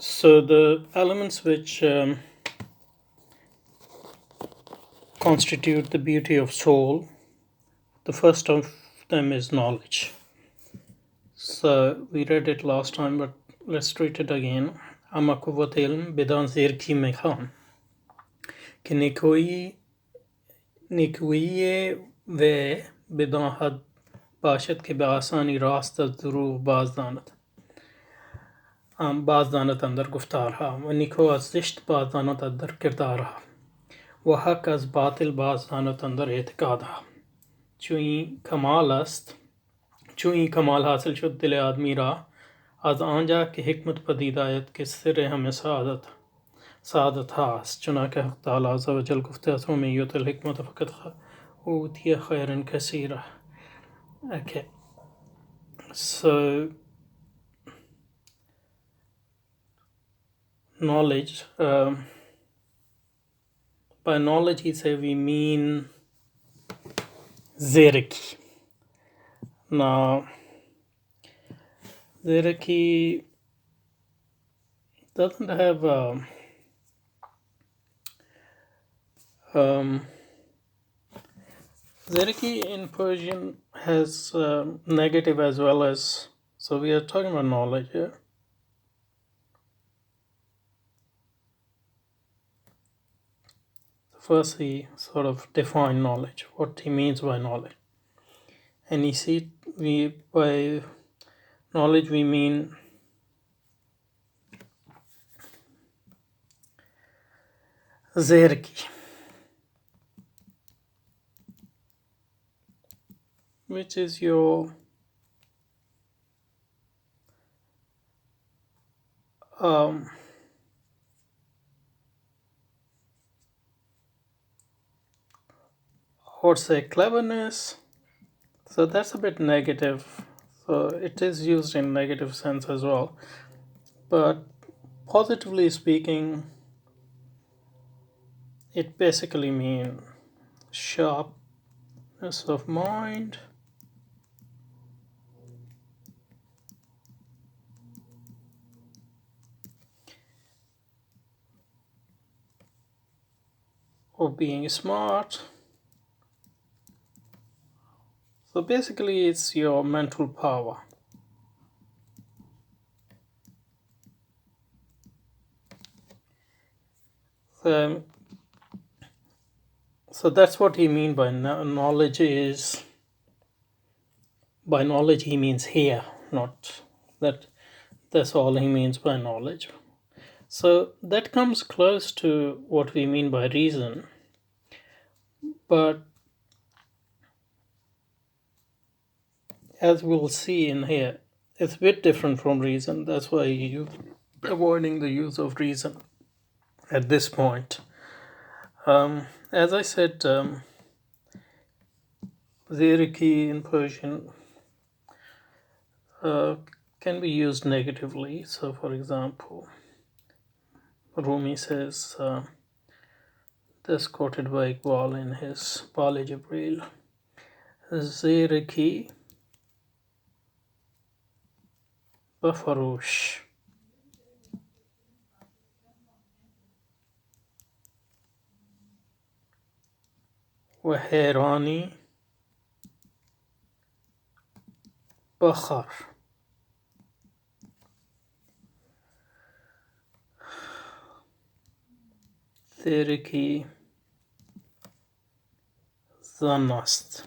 So the elements which constitute the beauty of soul, the first of them is knowledge. So we read it last time, but let's read it again. Ama kuvvet ilm bidan zirki mekhan. Ki nikoyi ve bidan had باشد که به آسانی راست از دروغ باز داند اندر گفتارها و نیکو از زشت باز داند اندر کردارها و حق از باطل باز داند اندر اعتقادها. چون این کمال حاصل شد دل آدمی را از آنجا که حکمت پدید آید که سر همه سعادت هاست. چنانکه حق تعالی عز و جل گفته است ومن یؤت الحکمت فقد اوتی خیرا کثیرا. Okay. So knowledge, by knowledge he said we mean zeriki. Now zeriki doesn't have zeriki in Persian has negative as well as, so we are talking about knowledge here. First he sort of define knowledge, what he means by knowledge. And you see, by knowledge we mean zerki, which is your or say cleverness. So that's a bit negative. So it is used in negative sense as well. But positively speaking, it basically means sharpness of mind, or being smart. So basically it's your mental power. So that's what he means by knowledge is, by knowledge he means here, not that, that's all he means by knowledge. So that comes close to what we mean by reason, but as we'll see in here, it's a bit different from reason. That's why you're avoiding the use of reason at this point. As I said, zeriki in Persian can be used negatively. So for example, Rumi says, this quoted by Iqbal in his Bali Jibreel, zeriki bafarush wa hairani bakhar. Zeriki zanast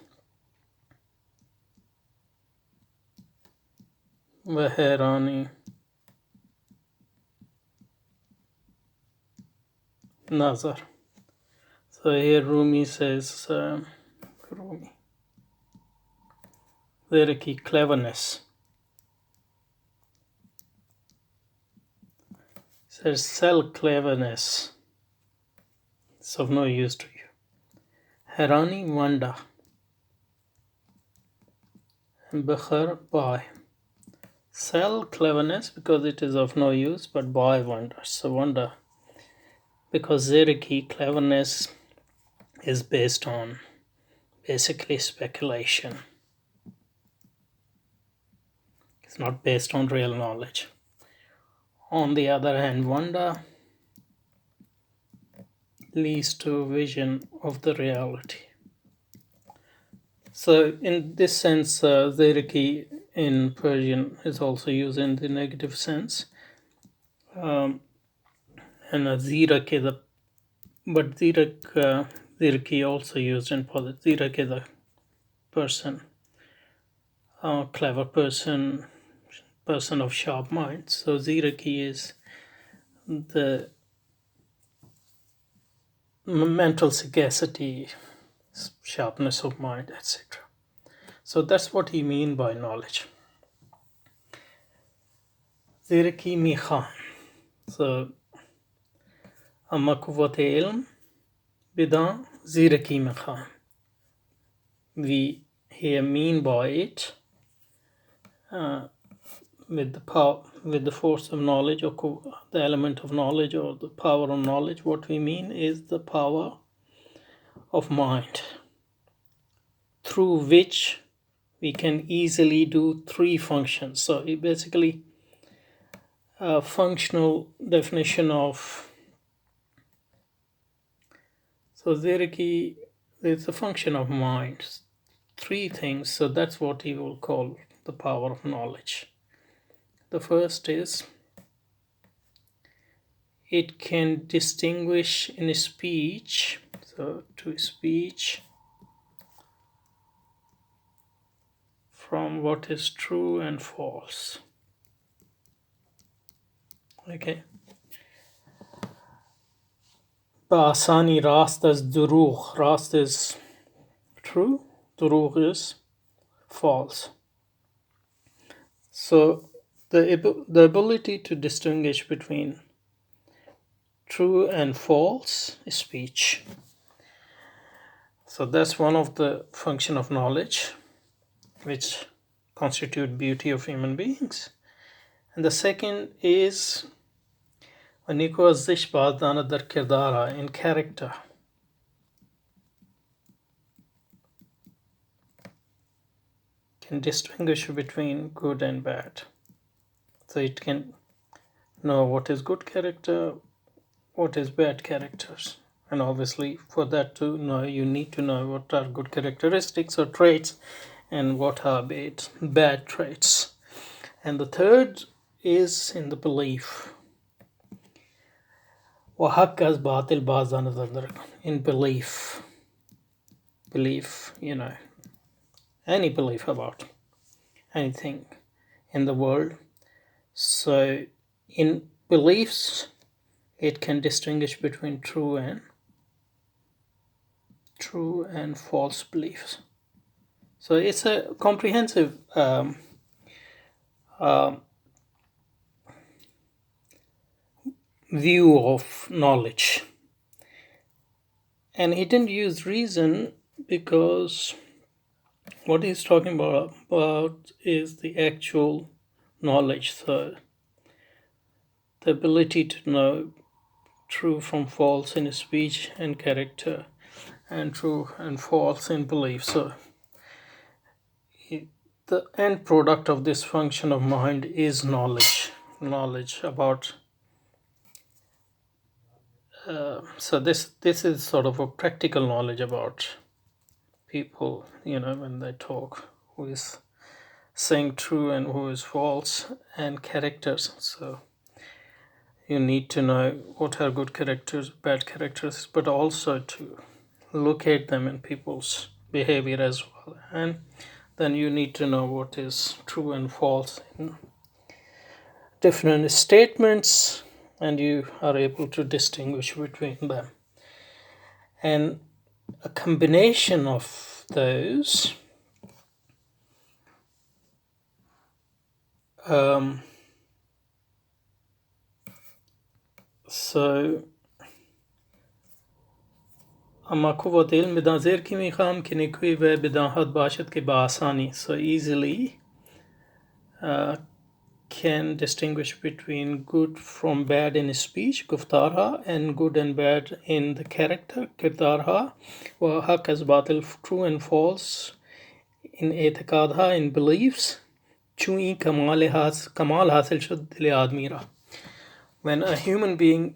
wa hairani nazar. So here Rumi says, zeriki cleverness. Says sell cleverness. It's of no use to you. Hairani wonder. And Bakhar buy. Sell cleverness because it is of no use, but buy wonder. So wonder, because zeriki cleverness is based on basically speculation. It's not based on real knowledge. On the other hand, wonder leads to vision of the reality. So in this sense, zirki in Persian is also used in the negative sense. And zirak is a, but zirki also used in positive. Zirak is a person, a clever person, person of sharp mind. So ziraki is the mental sagacity, sharpness of mind, etc. So that's what he mean by knowledge. Zirki mikhan. So amma quwwat ilm bidan zirki mikhan. We here mean by it with the power, with the force of knowledge, or the element of knowledge, or the power of knowledge. What we mean is the power of mind, through which we can easily do three functions. So it basically a functional definition of, so zirki is a function of mind, three things. So that's what he will call the power of knowledge. The first is it can distinguish in speech, so to speech, from what is true and false. Okay. Ba'asani rast as durugh. Rast is true, durugh is false. So the ability to distinguish between true and false speech. So that's one of the function of knowledge which constitute beauty of human beings. And the second is in character. Can distinguish between good and bad. So it can know what is good character, what is bad characters. And obviously for that to know, you need to know what are good characteristics or traits and what are bad traits. And the third is in the belief. In belief. Belief, any belief about anything in the world. So in beliefs, it can distinguish between true and false beliefs. So it's a comprehensive view of knowledge. And he didn't use reason because what he's talking about is the actual knowledge. So the ability to know true from false in speech and character, and true and false in belief. So the end product of this function of mind is knowledge about. So this is sort of a practical knowledge about people, when they talk, who is saying true and who is false, and characters. So you need to know what are good characters, bad characters, but also to locate them in people's behavior as well. And then you need to know what is true and false in different statements, and you are able to distinguish between them. And a combination of those so اما قوة علم بدان زیر کی میخوام که نیکوی و بداهت باشد که با آسانی. So easily can distinguish between good from bad in speech, گفتارها, and good and bad in the character, کردارها, و حق از باطل, true and false in اعتقادها, in beliefs, چون این کمال حاصل شد دل آدمی را. when a human being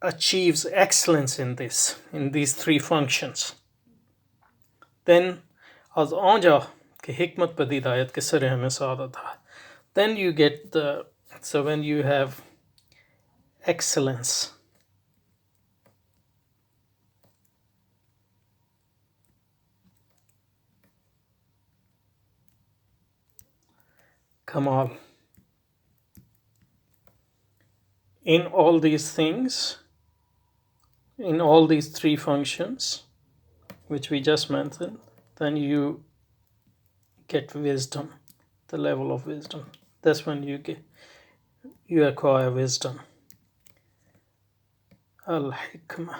achieves excellence in these three functions, then az anja ke hikmat padidayat ke sare hame saadat hai, then you get the, so when you have excellence, kamal, in all these things, in all these three functions which we just mentioned, then you get wisdom, the level of wisdom. That's when you acquire wisdom. Al-Hikmah.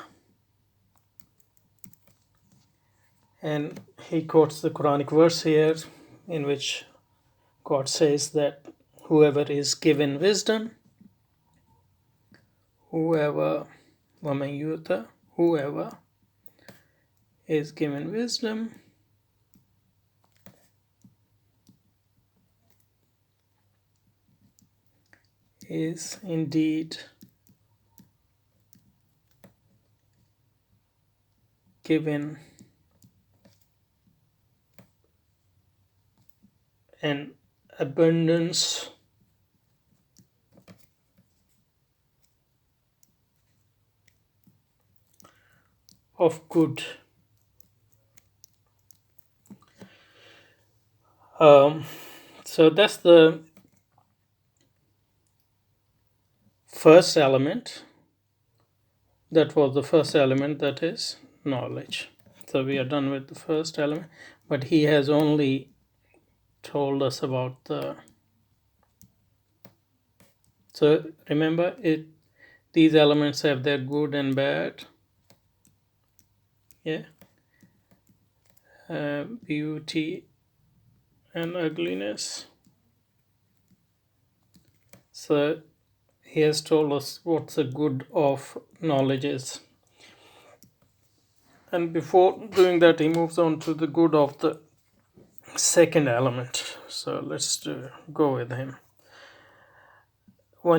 And he quotes the Quranic verse here in which God says that whoever is given wisdom, whoever is given wisdom is indeed given an abundance of good. So that's the first element. That was the first element, that is knowledge. So we are done with the first element, but he has only told us about the, so remember it, these elements have their good and bad, yeah, beauty and ugliness. So he has told us what the good of knowledge is, and before doing that he moves on to the good of the second element. So let's go with him. So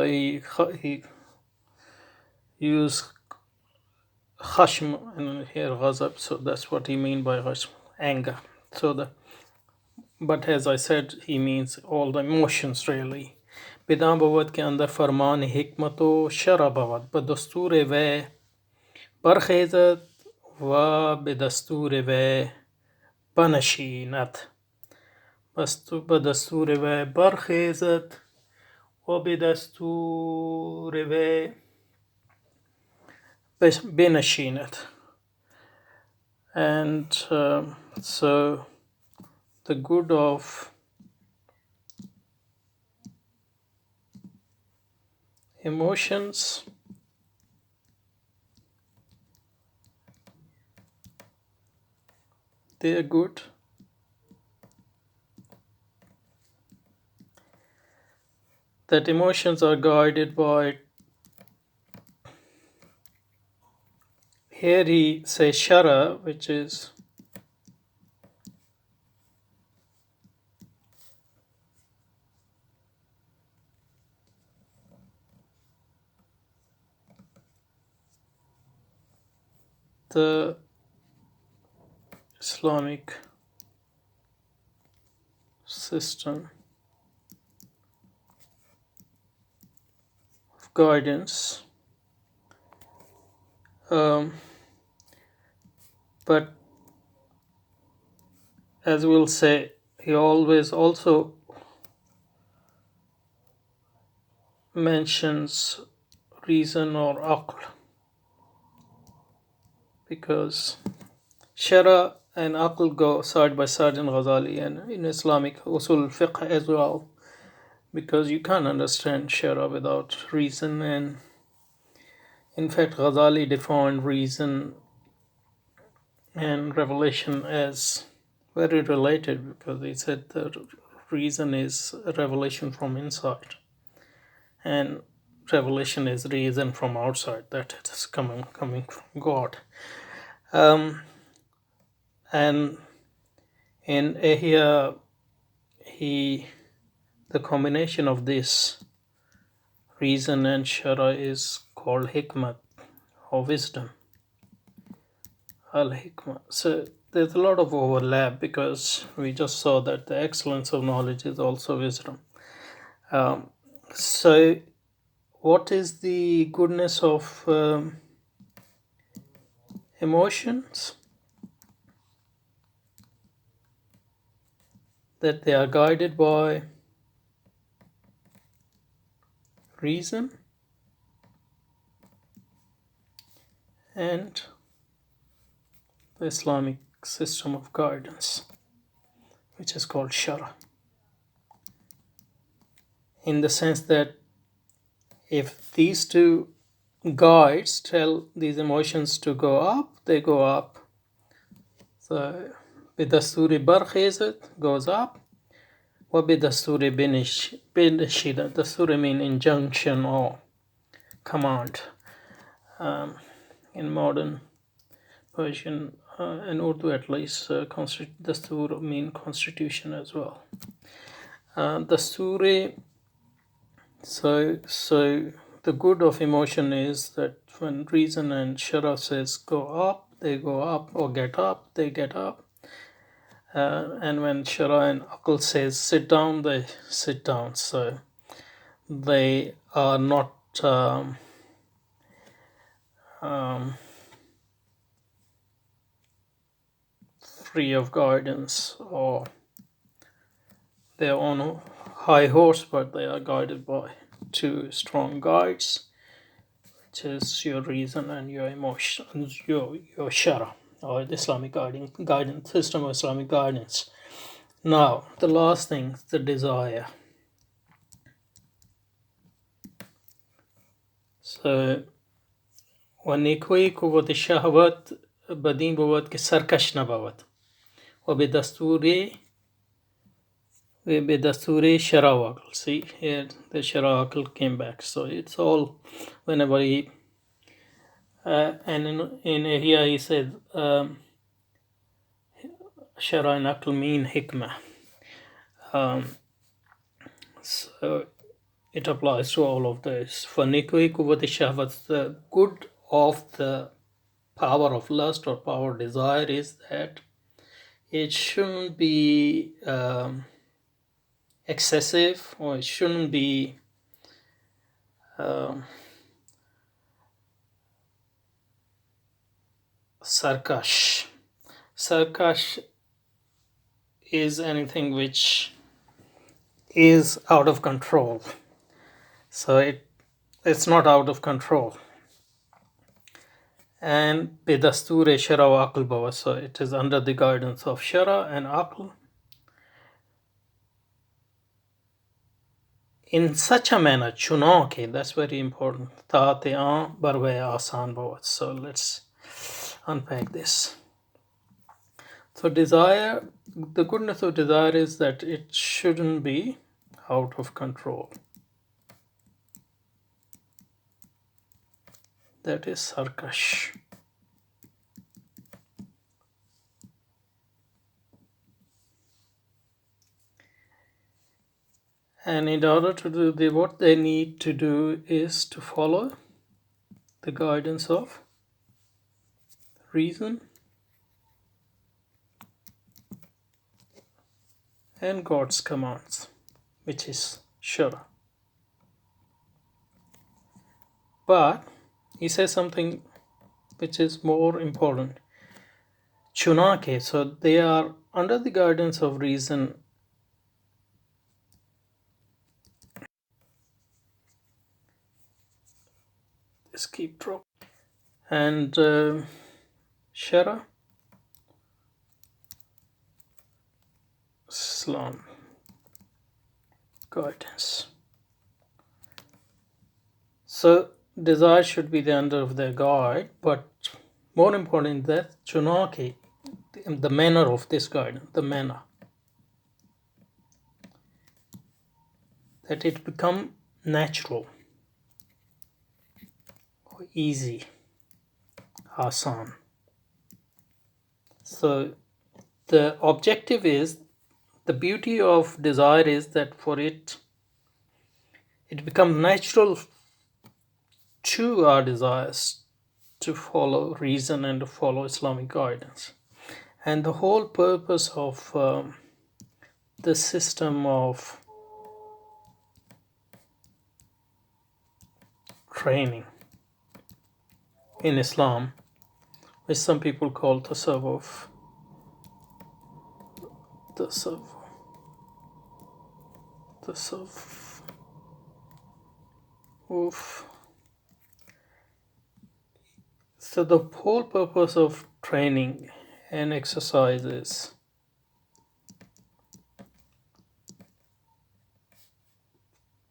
he used khashm and here ghazab, so that's what he mean by khashm, anger. So but as I said, he means all the emotions really. बिदा बवत के अंदर फरमान हिकमत व शरा बवत बदस्तूर व बरखेजत व बदस्तूर व बनशीनत बदस्तूर व बरखेजत व बदस्तूर व benashinat. And so the good of emotions they are good. That emotions are guided by, here he says shara, which is the Islamic system of guidance. But as we'll say, he always also mentions reason or aql, because shara and aql go side by side in Ghazali and in Islamic usul fiqh as well, because you can't understand shara without reason. And in fact Ghazali defined reason and revelation as very related, because he said that reason is a revelation from inside and revelation is reason from outside, that it is coming from God. And in Ihya the combination of this reason and shara is called hikmat, or wisdom, al-hikmah. So there's a lot of overlap because we just saw that the excellence of knowledge is also wisdom. So what is the goodness of emotions? That they are guided by reason and the Islamic system of guidance, which is called shara. In the sense that if these two guides tell these emotions to go up, they go up. So bidasturi barkhizat goes up, wa bidasturi binishida. Dasturi mean injunction or command. In modern Persian and Urdu at least, dastur mean constitution as well. Dasturi. So the good of emotion is that when reason and shara says go up, they go up, or get up, they get up. And when shara and aql says sit down, they sit down. So they are not free of guidance, or they're on a high horse, but they are guided by two strong guides, which is your reason and your emotions, your shara, or the Islamic guidance system of Islamic guidance. Now, the last thing, the desire. So, ونیکوی قوت شهوت بدین بود که سرکش نبود و به دستور شرع عقل. See, here the shara aql came back. So it's all, whenever he and in here he said shara and aql mean hikmah. So it applies to all of this. For nikoi kuvat shahwat, the good of the power of lust or power of desire is that it shouldn't be excessive, or it shouldn't be sarkash. Sarkash is anything which is out of control. So it's not out of control. And bidasture shara wa aql bawa. So it is under the guidance of shara and aql, in such a manner, chunake, that's very important. Taate aan barwe asan bawa. So let's unpack this. So desire, the goodness of desire is that it shouldn't be out of control. That is sarkash. And in order to do what they need to do is to follow the guidance of reason and God's commands, which is shara. But he says something which is more important. Chunake, so they are under the guidance of reason just keep dropping. And shara, Islam guidance. So desire should be the under of their guide, but more important that chunake, the manner of this guidance, the manner, that it become natural or easy, asan. So the objective is the beauty of desire is that for it becomes natural to our desires to follow reason and to follow Islamic guidance. And the whole purpose of the system of training in Islam, which some people call tasawwuf, tasawwuf, tasawwuf. So the whole purpose of training and exercises,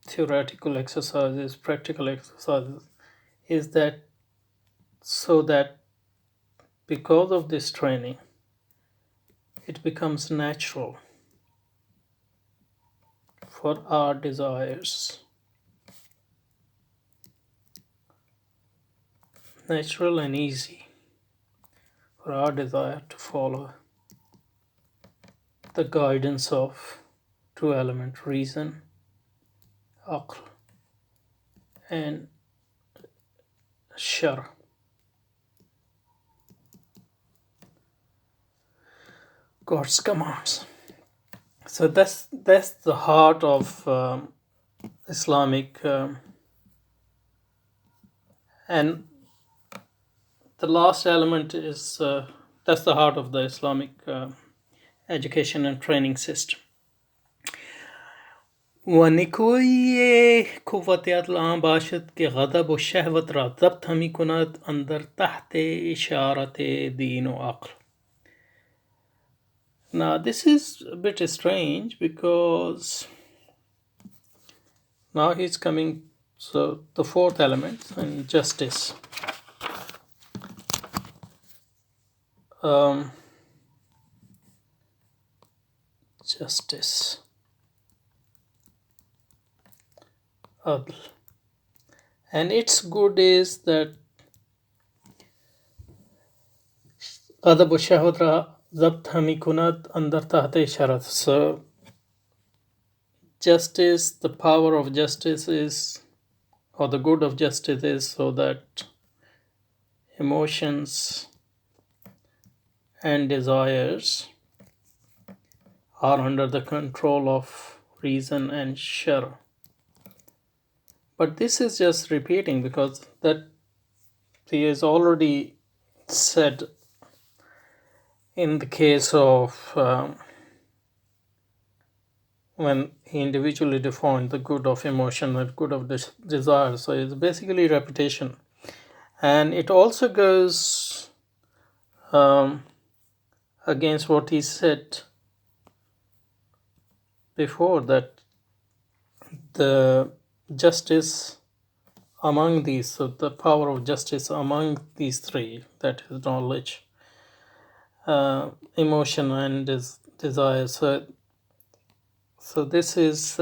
theoretical exercises, practical exercises, is that so that because of this training, it becomes natural for our desires, natural and easy for our desire to follow the guidance of two element reason, aql, and shar. God's commands. So that's the heart of Islamic, and the last element is that's the heart of the Islamic education and training system. و نیکویی قوت عقل باشد که غضب و شهوت را ضبط همی کند اندر تحت اشارت دین و عقل. Now this is a bit strange because now he's coming, so the fourth element and justice. Justice, adl, and its good is that غضب و شهوت را ضبط همی کند اندر تحت اشارت. So justice, the power of justice is, or the good of justice is, so that emotions and desires are under the control of reason and shar. But this is just repeating because that he has already said in the case of when he individually defined the good of emotion and good of desire. So it's basically repetition. And it also goes against what he said before, that the justice among these, so the power of justice among these three, that is knowledge, emotion and desire. So this is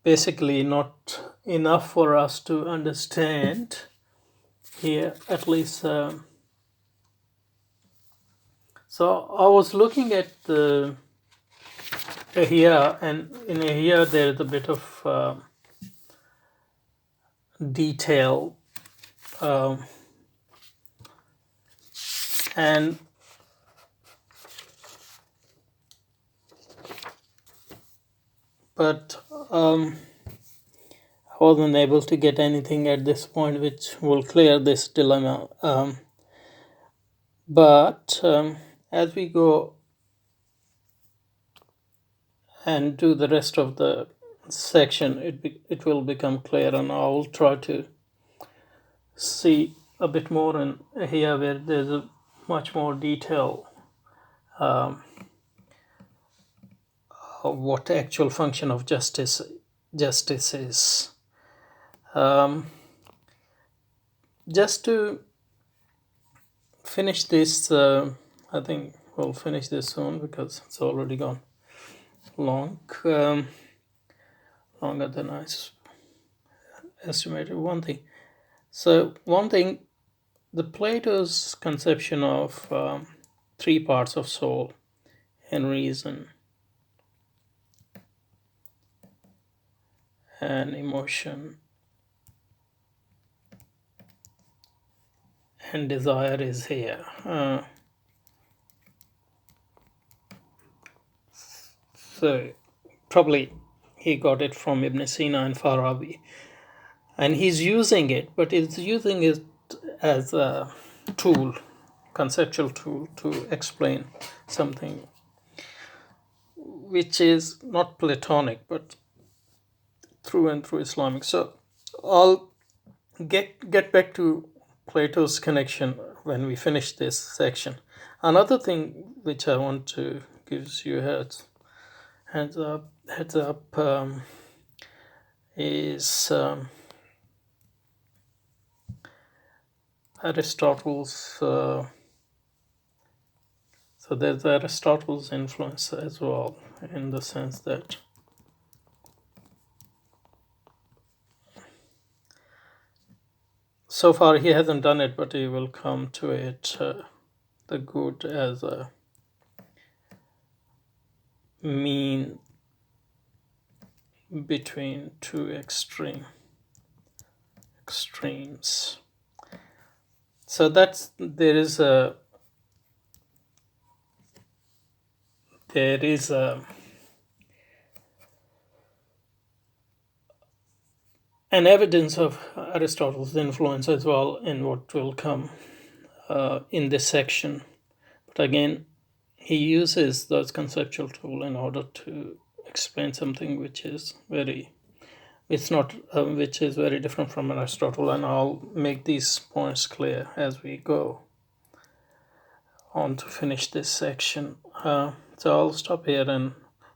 basically not enough for us to understand here, at least. So I was looking at the here, and in here there is a bit of detail, and but I wasn't able to get anything at this point which will clear this dilemma. But as we go and do the rest of the section, it will become clear, and I will try to see a bit more in here where there's a much more detail of what the actual function of justice is. Just to finish this, I think we'll finish this soon because it's already gone longer than I estimated. One thing, the Plato's conception of three parts of soul and reason and emotion and desire is here. So probably he got it from Ibn Sina and Farabi, and he's using it, but he's using it as a tool, conceptual tool to explain something which is not Platonic but through and through Islamic. So I'll get back to Plato's connection when we finish this section. Another thing which I want to give you heads up is Aristotle's. So there's Aristotle's influence as well, in the sense that so far he hasn't done it, but he will come to it. The good as a mean between two extremes. So there is an evidence of Aristotle's influence as well in what will come in this section. But again, he uses those conceptual tools in order to explain something which is very different from Aristotle, and I'll make these points clear as we go on to finish this section. So I'll stop here and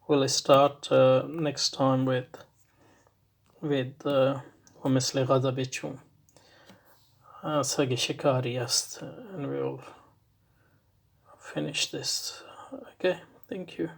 we'll start next time with ومثل غضب چون سگ شکاری است, and we'll finish this. Okay, thank you.